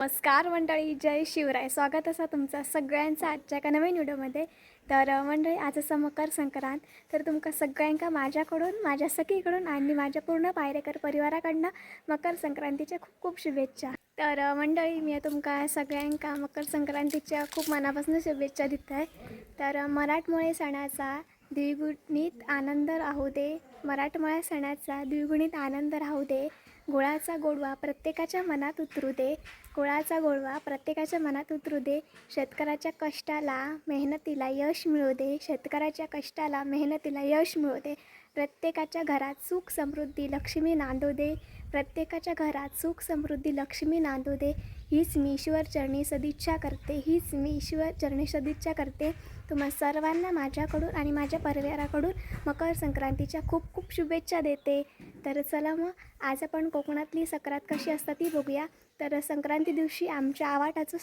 नमस्कार मंडळी, जय शिवराय. स्वागत असा तुमचा सगळ्यांचा आजच्या एका नवीन व्हिडिओमध्ये. तर मंडळी, आज असं मकर संक्रांत. तर तुमका सगळ्यांका माझ्याकडून, माझ्या सखीकडून आणि माझ्या पूर्ण पायरेकर परिवाराकडनं मकर संक्रांतीच्या खूप खूप शुभेच्छा. तर मंडळी, मी तुमका सगळ्यांका मकर संक्रांतीच्या खूप मनापासून शुभेच्छा देत आहे. तर मराठमोळे सणाचा द्विगुणित आनंद राहू दे, मराठमोळ्या सणाचा द्विगुणित आनंद राहू दे. गुळाचा गोडवा प्रत्येकाच्या मनात उतरू दे, गुळाचा गोडवा प्रत्येकाच्या मनात उतरू दे. शेतकऱ्याच्या कष्टाला मेहनतीला यश मिळू दे, शेतकऱ्याच्या कष्टाला मेहनतीला यश मिळू दे. प्रत्येकाच्या घरात सुख समृद्धी लक्ष्मी नांदू दे, प्रत्येकाच्या घरात सुख समृद्धी लक्ष्मी नांदू दे. हीच मी ईश्वरचरणी सदिच्छा करते, हीच मी ईश्वरचरणी सदिच्छा करते. तुम्हा सर्वांना माझ्याकडून आणि माझ्या परिवाराकडून मकर संक्रांतीच्या खूप खूप शुभेच्छा देते. तर चला मग, आज आपण कोकणातली संक्रांत कशी असतात ती बघूया. तर संक्रांती दिवशी आमच्या आवाटाचं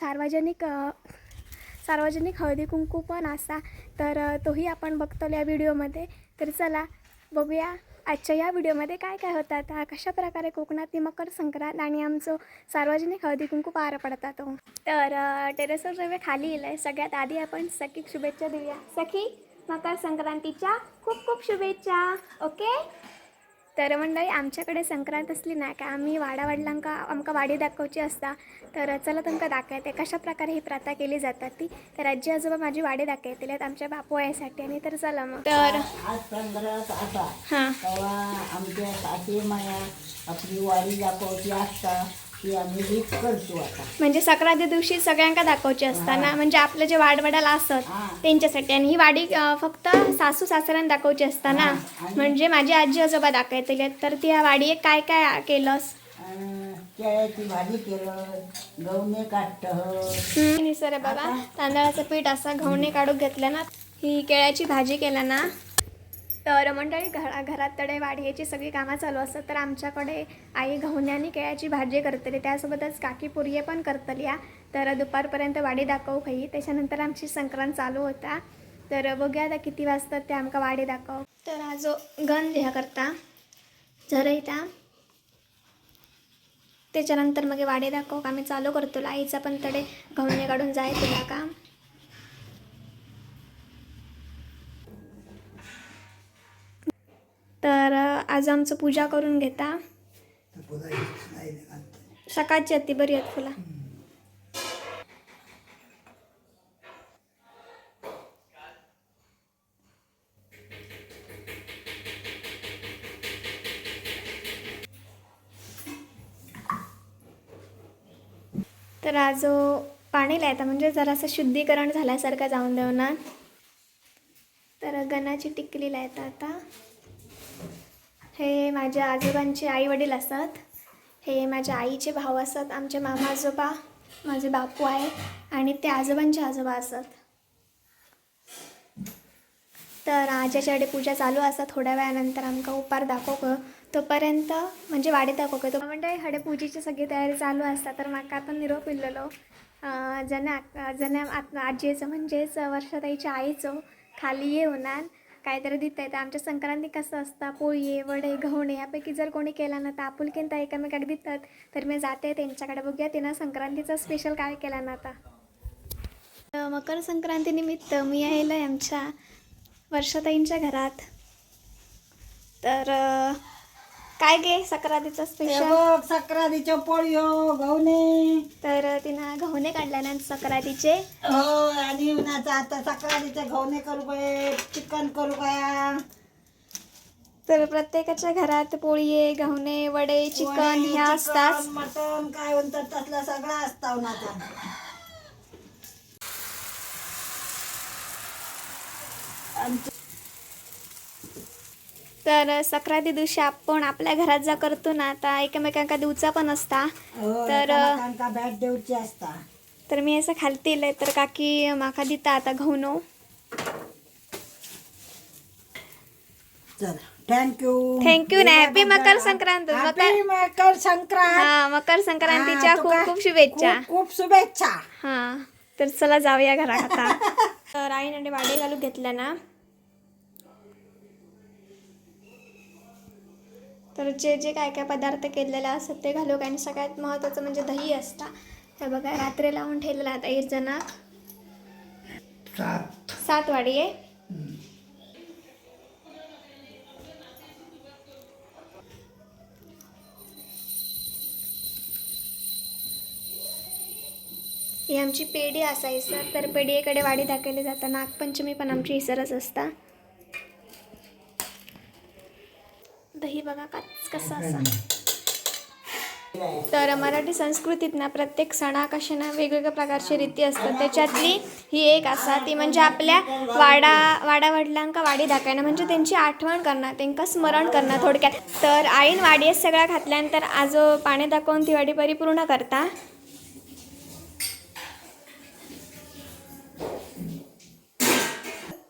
सार्वजनिक हळदी कुंकू पण असा, तर तोही आपण बघतो या व्हिडिओमध्ये. तर चला बघूया आजच्या या व्हिडिओमध्ये काय काय होतात, कशा प्रकारे कोकणातली मकर संक्रांत आणि आमचं सार्वजनिक हळदी कुंकू पार पडतात. तर टेरेसवर सगळे खाली येईल आहे. सगळ्यात आधी आपण सखीक शुभेच्छा देऊया. सखी, मकर संक्रांतीच्या खूप खूप शुभेच्छा. ओके. तर मंडळी, आमच्याकडे संक्रांत असली ना का आम्ही वाडावडलांका आमका वाडी दाखवची असता. तर चला तुमका दाखवते कशा प्रकारे ही प्रथा केली जातात ती. तर आजी आजोबा माझी वाडी दाखवतील आमच्या बापोयासाठी. आणि तर चला मग. तर आज संक्रांत असा हां तेव्हा आमच्या सासरी माया आपली वाडी दाखवची असता ती आम्ही हीच करतो आता. म्हणजे संक्रांती दिवशी सगळ्यांका दाखवची असताना, म्हणजे आपलं जे वाडवडाला असत त्यांच्यासाठी. आणि ही वाडी फक्त सासू सासऱ्यांना दाखवची असताना, म्हणजे माझी आजी आजोबा दाखवतले. तर ती वाडी काय काय केलंस? केळ्याची भाजी केलं, गवणे काढतं. निसरे बघा, तांदळाचं पीठ असा गव्हाणे काढून घेतलं ना, ही केळ्याची भाजी केला ना. तर मंडळी, घरात तडे वाढीची सगळी कामं चालू असतात. तर आमच्याकडे आई गव्हाणे केळ्याची भाजी करतली, त्यासोबतच काकी पुरीये पण करतली. तर दुपारपर्यंत वाडी दाखवू खाई, त्याच्यानंतर आमची संक्रांत चालू होता. तर बघूया आता किती वाजतात ते आमका वाडी दाखव. तर हा जो गण ह्या करता झरयता, त्याच्यानंतर मग वाडी दाखव आम्ही चालू करतो. आईचा पण तडे गव्हाणे काढून जाय तुला का. तर आज आमचं पूजा करून घेता. सकाळची अति बरी आहेत फुला. तर आज पाणी लायता, म्हणजे जरासं शुद्धीकरण झाल्यासारखं जाऊन देऊ ना. तर गणाची टिकली लायता आता. हे माझ्या आजोबांचे आई वडील असतात, हे माझ्या आईचे भाऊ असतात, आमचे मामा आजोबा, माझे बापू आहे, आणि ते आजोबांचे आजोबा असतात. तर आज्याच्याकडे पूजा चालू असतात. थोड्या वेळानंतर आमका उपार दाखव, तोपर्यंत म्हणजे वाडी दाखव तो म्हणजे हडे पूजेची सगळी तयारी चालू असतात. तर माका पण निरोप इल्लेलो जण्या आजीचं म्हणजेच वर्षाताईच्या आईचं खाली येऊनान काहीतरी देत आहे. तर आमच्या संक्रांती कसं असतं, पोळी वडे गव्हाणे यापैकी जर कोणी केला ना तर आपुलकीन तर एकमेकाक देतात. तर मी जाते त्यांच्याकडे, बघूया तिनं संक्रांतीचा स्पेशल काय केला ना आता. मकर संक्रांतीनिमित्त मी आहे आमच्या वर्षाताईंच्या घरात. तर काय गे संक्रांतीचा स्पेशल? सक्रातीच्या पोळ्यो गवणे. तर तिनं गव्हाणे काढल्यानंतर संक्रांतीचे आणि उन्हाचा आता सक्रातीचे गवणे करू काय, चिकन करू काय. तर प्रत्येकाच्या घरात पोळी गव्हाणे वडे चिकन ह्या असतात. मटन काय म्हणतात तसलं सगळं असतं उन्हाचा. तर संक्रांती दिवशी आपण आपल्या घरात जा करतो ना, आता एकमेकांका दिवचा पण असता. तर भेट देऊची असता. तर मी असं खालतील तर काकी माका दिता आता गव्हाणो. चला, थँक्यू ना. हॅपी मकर संक्रांत. मकर संक्रांत. हा, मकर संक्रांतीच्या खूप खूप शुभेच्छा. खूप शुभेच्छा. हा, तर चला जाऊया घरात आता. तर आईने वाडे घालून घेतल्या ना. तर जे जे काय काय पदार्थ केलेले असतात ते घालू. आणि सगळ्यात महत्त्वाचं म्हणजे दही असता. हे बघा रात्री लावून ठेवलेला आता 1 जणाक 7. 7 वाडी आहे. ही आमची पेढी असा इसर, तर पेढीकडे वाडी दाखवली जाता. नागपंचमी पण आमची इसरच असता. दही बघा कसं असा. तर मराठी संस्कृतीत ना प्रत्येक सणाक असे ना वेगवेगळ्या प्रकारचे रीती असतात. त्याच्यातली ही एक असा, ती म्हणजे आपल्या वाडा वडिलांका वाडी दाखवणं, म्हणजे त्यांची आठवण करणं, त्यांना स्मरण करणं थोडक्यात. तर आईन वाडयेत सगळ्या घातल्यानंतर आजो पाणी दाखवून ती वाडी परिपूर्ण करता.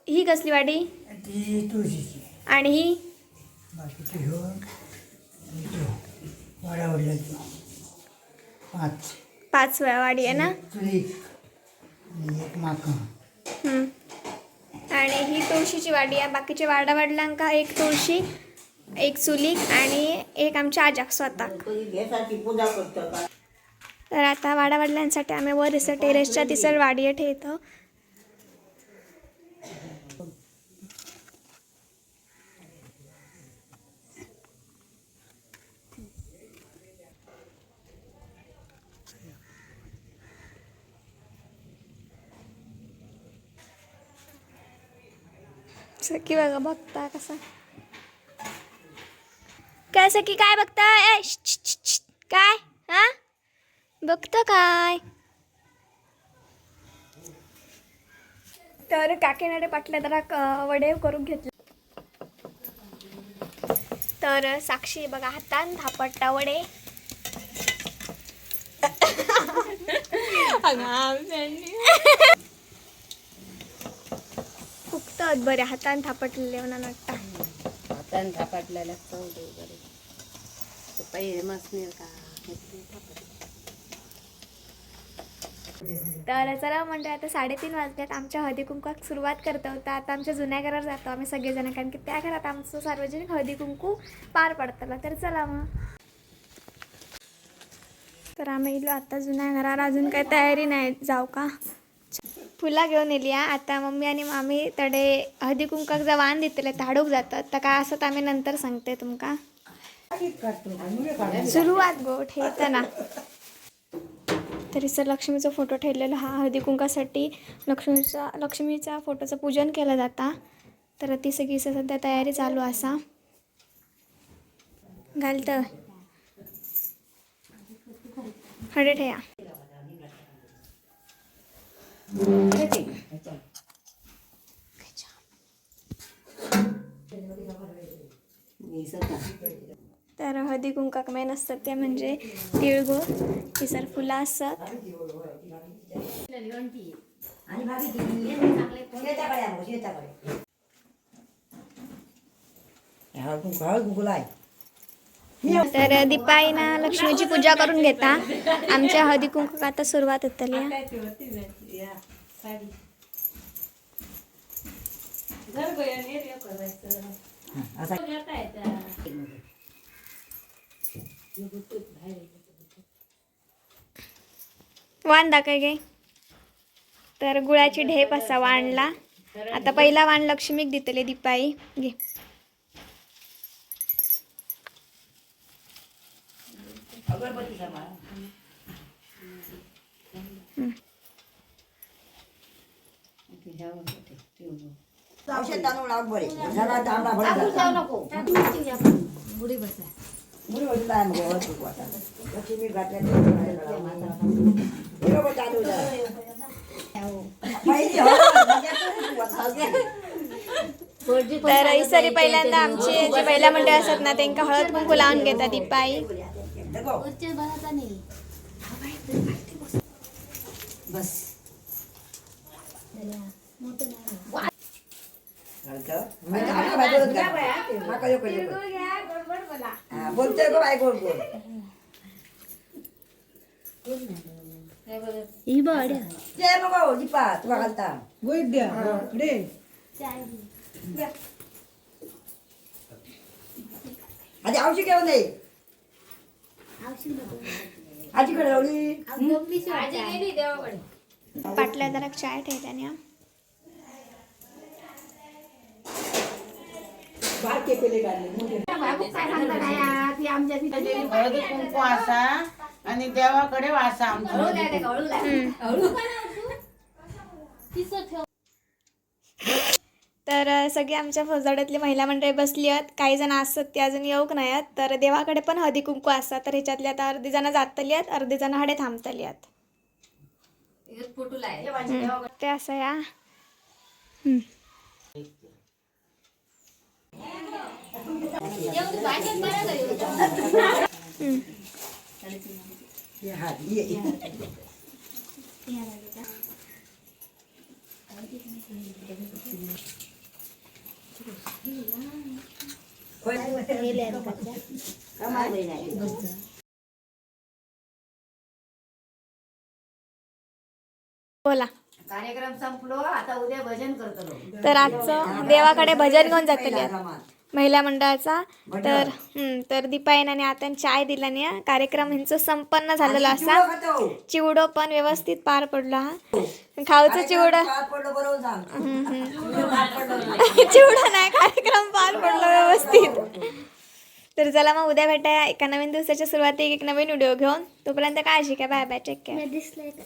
ही कसली वाडी ती तुळशीची. आणि ही बाकीचे घेऊन वाड्यावडल्याची 5. 5 वाडी आहे ना. चुलीक आणि एक माका. आणि ही तुळशीची वाडी आहे. बाकीचे वाडा वडिलांका एक तुळशी, एक चुलीक आणि एक आमच्या आजाक स्वतः. पूजा करतो का. तर आता वाडा वडिलांसाठी आम्ही वर इसर टेरेसच्या तिसर वाडी ठेवतो. सखी बघा बघता कसा काय. सखी काय बघता. ए काय हा बघता काय. तर काकीनाडे पाटल्या जरा वडे करून घेतले. तर साक्षी बघा हातान थापटता वडे. फुकतात बरे हातान थापटलेले म्हणा नट्टा. हातान थापाटलेला चव दे बरे. ते पहिले मसनीर का तर चला म्हणजे आता 3:30 वाजल्यात. आमच्या हळदी कुंकवाक सुरुवात करता होता. आता आमच्या जुन्या घरावर जातो आम्ही सगळेजण, कारण की त्या घरात आमचं सार्वजनिक हळदी कुंकू पार पडतला. तर चला मग. तर आम्ही इलो आता जुन्या घरावर. अजून काही तयारी नाही, जाऊ का. फुला घेऊन येली. आता मम्मी आणि मामी तडे हळदी कुंकाक वाण दितले धाडूक जातात. तर काय असं आम्ही नंतर सांगते तुमका. सुरुवात गो ठेवताना. तरी सर लक्ष्मीचा फोटो ठेवलेला हा हळदी कुंकासाठी लक्ष्मीचा फोटोचं पूजन केलं जाता. तर ती सगळी सध्या तयारी चालू असा. घालतं हळदी ठेया. तर हळदी कुंकाक मेन असतात ते म्हणजे तिळगुळ. ही सर फुलं असतात. तर दीपाईना लक्ष्मीची पूजा करून घेता. आमच्या हळदी कुंकाक आता सुरुवात होतली. वाण दाखय गे. तर गुळाची ढेप असा वाणला. आता पहिला वाण लक्ष्मीक दितले दीपाई घे. औषध तांदूळ लाव बरे. झाला तांबडा भरला. बुडी बसा. मुली वडील आहे मग वरती वाटा. लक्ष्मी घातल्या बरोबर तांदूळ पहिली तर इसरी पहिल्यांदा आमचे जे पहिला मंडळ असतात ना त्यांना हळद कुंकू लावून घेतात दीपाई. बस बोलतोय गो बाय गोड गोड. ही बड जय मग दीपा तुला घालता आधी औषध घेऊन ये. आजीकडे लावली पाटल्या जरा चाय ठेवल्याने हा. बारके पेले काढले मोठे. हळदी कुंकू असा आणि देवाकडे वासा आमची. तर सगळी आमच्या फौजदाड्यातली महिला मंडळी बसली आहेत. काही जण असतात ते अजून येऊक नाही आहेत. तर देवाकडे पण हळदी कुंकू असतात. तर ह्याच्यातली आता अर्धी जण जातली आहेत, अर्धी जण हडे थांबतली आहेत. ते असं या बोला. कार्यक्रम संपलो आता उद्या भजन करतो. तर आजचं देवाकडे भजन घेऊन जातले महिला मंडळाचा. तर दीपायन आणि आता चाय दिल्याने कार्यक्रम ह्यांचं संपन्न झालेला असा. चिवडो पण व्यवस्थित पार पडला हा. खाऊचं चिवडं चिवडं नाही, कार्यक्रम पार पडला व्यवस्थित. तर चला मग उद्या भेटाया एका नवीन दिवसाच्या सुरुवाती एक नवीन व्हिडिओ घेऊन. तोपर्यंत काळजी घ्या. Bye bye, take care.